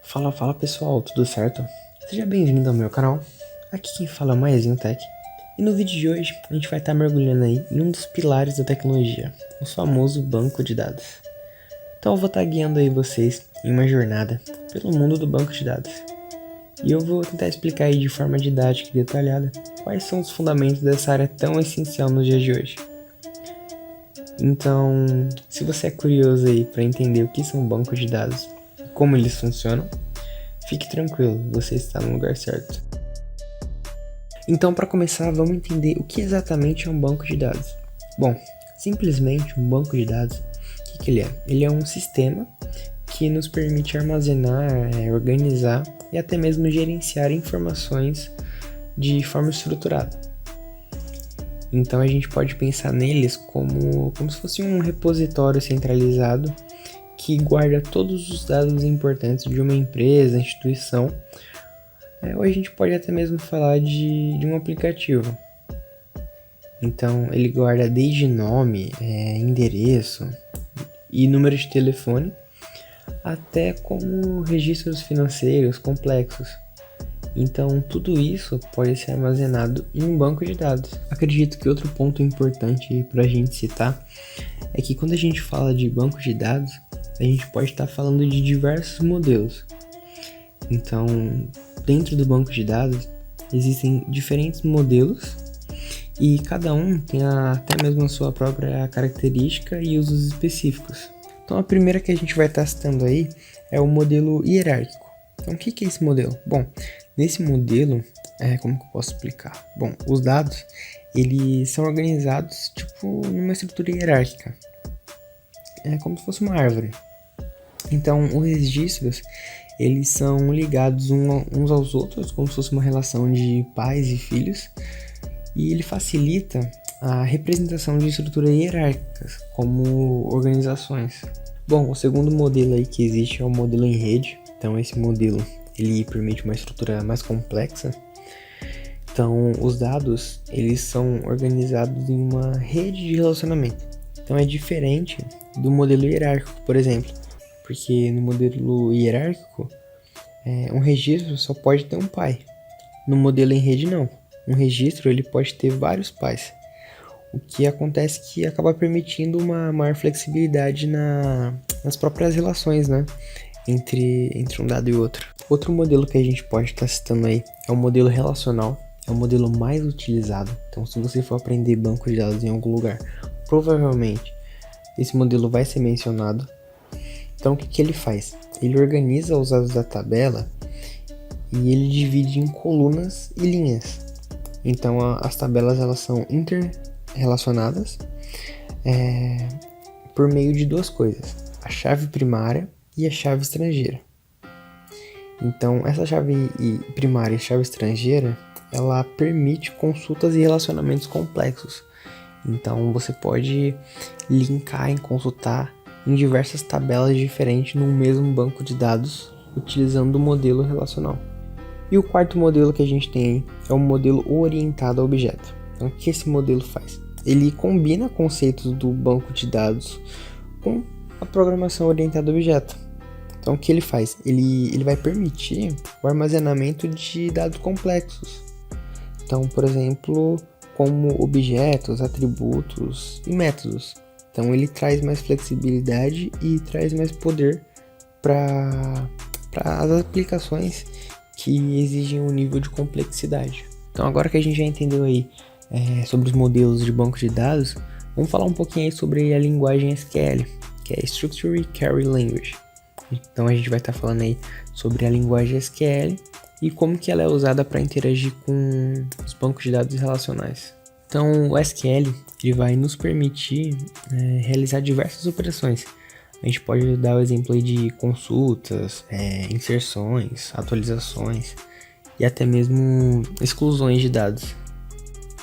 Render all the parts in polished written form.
Fala pessoal, tudo certo? Seja bem-vindo ao meu canal, aqui quem fala é o Maezinho Tech. E no vídeo de hoje a gente vai estar mergulhando aí em um dos pilares da tecnologia, o famoso banco de dados. Então eu vou estar guiando aí vocês em uma jornada pelo mundo do banco de dados. E eu vou tentar explicar aí de forma didática e detalhada quais são os fundamentos dessa área tão essencial nos dias de hoje. Então, se você é curioso aí para entender o que são bancos de dados e como eles funcionam, fique tranquilo, você está no lugar certo. Então, para começar, vamos entender o que exatamente é um banco de dados. Bom, simplesmente um banco de dados, o que ele é? Ele é um sistema que nos permite armazenar, organizar e até mesmo gerenciar informações de forma estruturada. Então a gente pode pensar neles como se fosse um repositório centralizado que guarda todos os dados importantes de uma empresa, instituição, ou a gente pode até mesmo falar de um aplicativo. Então ele guarda desde nome, endereço e número de telefone, até como registros financeiros complexos. Então tudo isso pode ser armazenado em um banco de dados. Acredito que outro ponto importante para a gente citar é que quando a gente fala de banco de dados, a gente pode estar falando de diversos modelos. Então, dentro do banco de dados, existem diferentes modelos e cada um tem até mesmo a sua própria característica e usos específicos. Então, a primeira que a gente vai estar citando aí é o modelo hierárquico. Então, o que é esse modelo? Bom, nesse modelo, como que eu posso explicar? Bom, os dados, eles são organizados tipo numa estrutura hierárquica. É como se fosse uma árvore. Então, os registros, eles são ligados uns aos outros, como se fosse uma relação de pais e filhos. E ele facilita a representação de estruturas hierárquicas, como organizações. Bom, o segundo modelo aí que existe é o modelo em rede. Então, esse modelo, ele permite uma estrutura mais complexa. Então, os dados, eles são organizados em uma rede de relacionamento. Então, é diferente do modelo hierárquico, por exemplo. Porque no modelo hierárquico, um registro só pode ter um pai. No modelo em rede, não. Um registro, ele pode ter vários pais. O que acontece que acaba permitindo uma maior flexibilidade nas próprias relações, né? Entre um dado e outro. Outro modelo que a gente pode estar citando aí é o modelo relacional, é o modelo mais utilizado. Então, se você for aprender banco de dados em algum lugar, provavelmente esse modelo vai ser mencionado. Então, o que ele faz? Ele organiza os dados da tabela e ele divide em colunas e linhas. Então, as tabelas elas são interrelacionadas por meio de duas coisas: a chave primária e a chave estrangeira. Então, essa chave primária e chave estrangeira, ela permite consultas e relacionamentos complexos. Então, você pode linkar e consultar em diversas tabelas diferentes no mesmo banco de dados, utilizando o modelo relacional. E o quarto modelo que a gente tem aí é o modelo orientado a objeto. Então, o que esse modelo faz? Ele combina conceitos do banco de dados com a programação orientada a objeto. Então, o que ele faz? Ele vai permitir o armazenamento de dados complexos. Então, por exemplo, como objetos, atributos e métodos. Então, ele traz mais flexibilidade e traz mais poder para as aplicações que exigem um nível de complexidade. Então, agora que a gente já entendeu aí sobre os modelos de banco de dados, vamos falar um pouquinho aí sobre a linguagem SQL, que é Structure Query Language. Então, a gente vai estar falando aí sobre a linguagem SQL e como que ela é usada para interagir com os bancos de dados relacionais. Então, o SQL ele vai nos permitir realizar diversas operações. A gente pode dar o exemplo aí de consultas, inserções, atualizações e até mesmo exclusões de dados.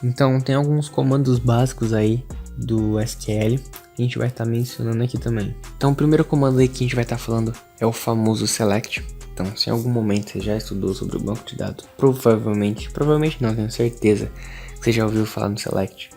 Então, tem alguns comandos básicos aí do SQL que a gente vai estar mencionando aqui também. Então, o primeiro comando aí que a gente vai estar falando é o famoso select. Então, se em algum momento você já estudou sobre o banco de dados, provavelmente não, tenho certeza que você já ouviu falar no select.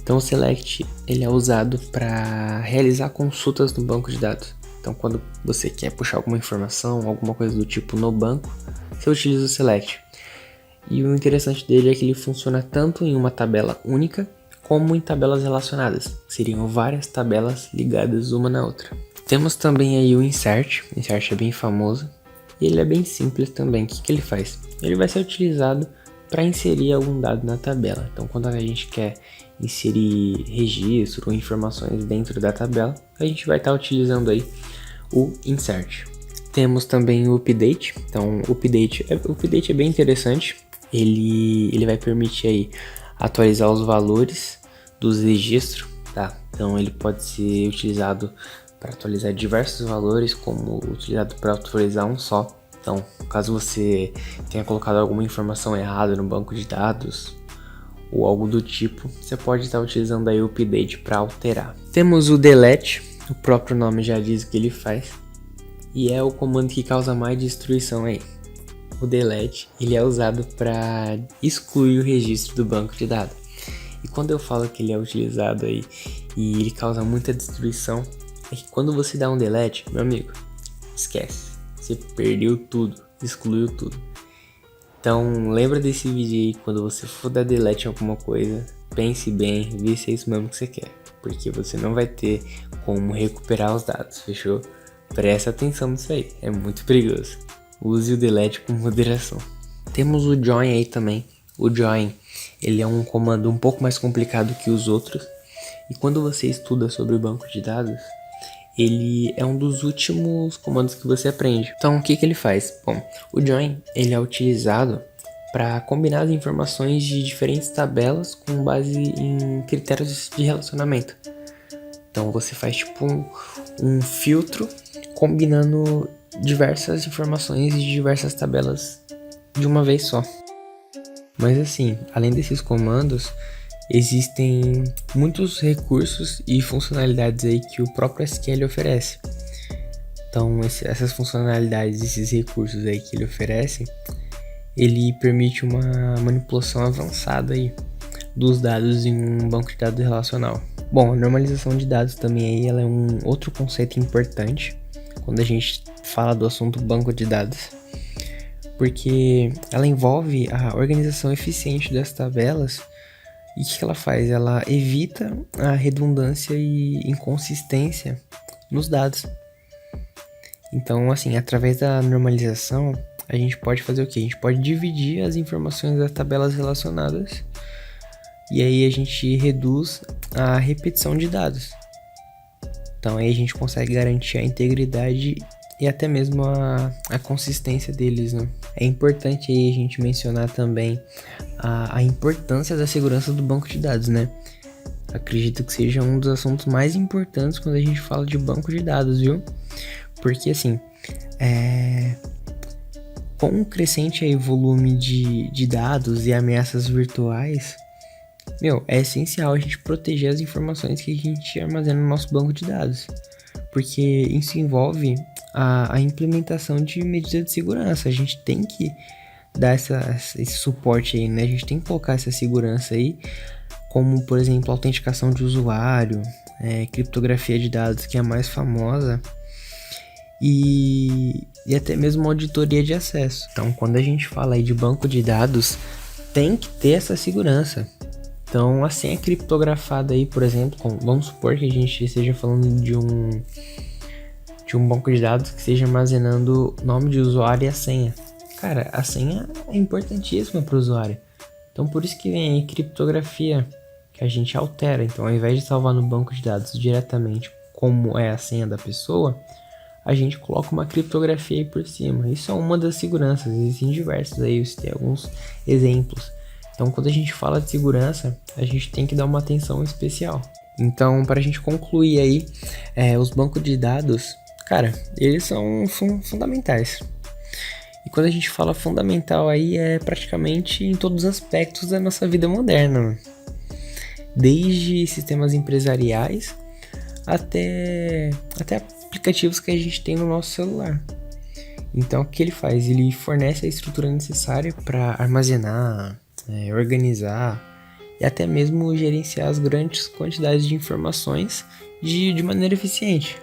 Então, o select ele é usado para realizar consultas no banco de dados. Então quando você quer puxar alguma informação, alguma coisa do tipo no banco, você utiliza o select. E o interessante dele é que ele funciona tanto em uma tabela única, como em tabelas relacionadas. Seriam várias tabelas ligadas uma na outra. Temos também aí o insert. O insert é bem famoso. E ele é bem simples também. O que ele faz? Ele vai ser utilizado para inserir algum dado na tabela. Então quando a gente quer inserir registro ou informações dentro da tabela, a gente vai estar utilizando aí o insert. Temos também o update. Então o update é bem interessante. Ele vai permitir aí atualizar os valores dos registros, tá? Então ele pode ser utilizado para atualizar diversos valores, como utilizado para atualizar um só. Então, caso você tenha colocado alguma informação errada no banco de dados ou algo do tipo, você pode estar utilizando aí o update para alterar. Temos o delete, o próprio nome já diz o que ele faz, e é o comando que causa mais destruição aí. O delete, ele é usado para excluir o registro do banco de dados. E quando eu falo que ele é utilizado aí e ele causa muita destruição, é que quando você dá um delete, meu amigo, esquece. Você perdeu tudo, excluiu tudo. Então lembra desse vídeo aí, quando você for dar delete em alguma coisa, pense bem, vê se é isso mesmo que você quer. Porque você não vai ter como recuperar os dados, fechou? Presta atenção nisso aí, é muito perigoso. Use o delete com moderação. Temos o join aí também. O join, ele é um comando um pouco mais complicado que os outros. E quando você estuda sobre o banco de dados, ele é um dos últimos comandos que você aprende. Então o que ele faz? Bom, o join, ele é utilizado para combinar as informações de diferentes tabelas com base em critérios de relacionamento. Então você faz tipo um filtro combinando diversas informações de diversas tabelas de uma vez só. Mas assim, além desses comandos, existem muitos recursos e funcionalidades aí que o próprio SQL oferece. Então essas funcionalidades, esses recursos aí que ele oferece, ele permite uma manipulação avançada aí dos dados em um banco de dados relacional. Bom, a normalização de dados também aí, ela é um outro conceito importante quando a gente fala do assunto banco de dados, porque ela envolve a organização eficiente das tabelas. E o que ela faz? Ela evita a redundância e inconsistência nos dados. Então, assim, através da normalização, a gente pode fazer o quê? A gente pode dividir as informações das tabelas relacionadas e aí a gente reduz a repetição de dados. Então aí a gente consegue garantir a integridade e até mesmo a consistência deles, né? É importante aí a gente mencionar também a importância da segurança do banco de dados, né? Acredito que seja um dos assuntos mais importantes quando a gente fala de banco de dados, viu? Porque assim, com o crescente aí volume de dados e ameaças virtuais, é essencial a gente proteger as informações que a gente armazena no nosso banco de dados, porque isso envolve a implementação de medidas de segurança. A gente tem que dar esse suporte aí, né? A gente tem que colocar essa segurança aí, como por exemplo autenticação de usuário, criptografia de dados, que é a mais famosa, e até mesmo auditoria de acesso. Então quando a gente fala aí de banco de dados, tem que ter essa segurança. Então, a senha criptografada aí, por exemplo, vamos supor que a gente esteja falando de um banco de dados que esteja armazenando nome de usuário e a senha. Cara, a senha é importantíssima para o usuário. Então, por isso que vem aí criptografia, que a gente altera. Então, ao invés de salvar no banco de dados diretamente como é a senha da pessoa, a gente coloca uma criptografia aí por cima. Isso é uma das seguranças, existem diversas aí, você tem alguns exemplos. Então, quando a gente fala de segurança, a gente tem que dar uma atenção especial. Então, para a gente concluir aí, os bancos de dados, cara, eles são fundamentais. E quando a gente fala fundamental aí, é praticamente em todos os aspectos da nossa vida moderna. Desde sistemas empresariais até aplicativos que a gente tem no nosso celular. Então, o que ele faz? Ele fornece a estrutura necessária para armazenar, organizar e até mesmo gerenciar as grandes quantidades de informações de maneira eficiente.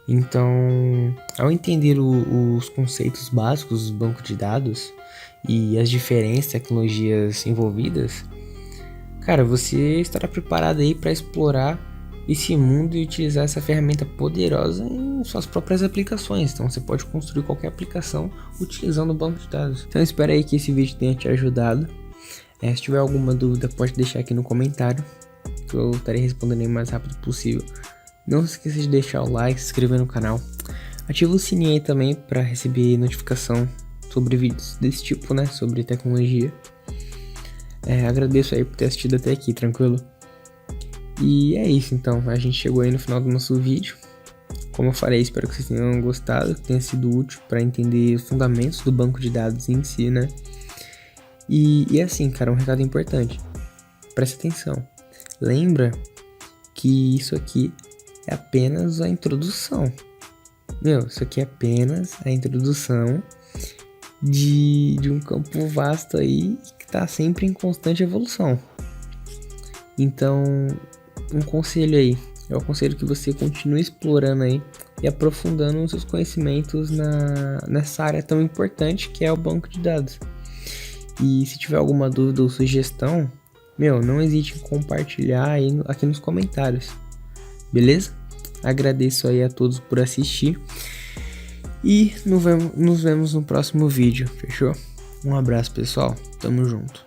Então, ao entender os conceitos básicos do banco de dados e as diferentes tecnologias envolvidas, cara, você estará preparado aí para explorar esse mundo e utilizar essa ferramenta poderosa em suas próprias aplicações. Então você pode construir qualquer aplicação utilizando o banco de dados. Então espero aí que esse vídeo tenha te ajudado. Se tiver alguma dúvida, pode deixar aqui no comentário, que eu estarei respondendo o mais rápido possível. Não se esqueça de deixar o like, se inscrever no canal. Ativa o sininho aí também para receber notificação sobre vídeos desse tipo, né? Sobre tecnologia. Agradeço aí por ter assistido até aqui, tranquilo? E é isso então, a gente chegou aí no final do nosso vídeo. Como eu falei, espero que vocês tenham gostado, que tenha sido útil para entender os fundamentos do banco de dados em si, né? E assim, cara, um recado importante. Presta atenção. Lembra que isso aqui é apenas a introdução. Isso aqui é apenas a introdução de um campo vasto aí que está sempre em constante evolução. Então, um conselho aí, eu aconselho que você continue explorando aí e aprofundando os seus conhecimentos nessa área tão importante que é o banco de dados. E se tiver alguma dúvida ou sugestão, não hesite em compartilhar aí aqui nos comentários, beleza? Agradeço aí a todos por assistir e nos vemos no próximo vídeo, fechou? Um abraço, pessoal, tamo junto.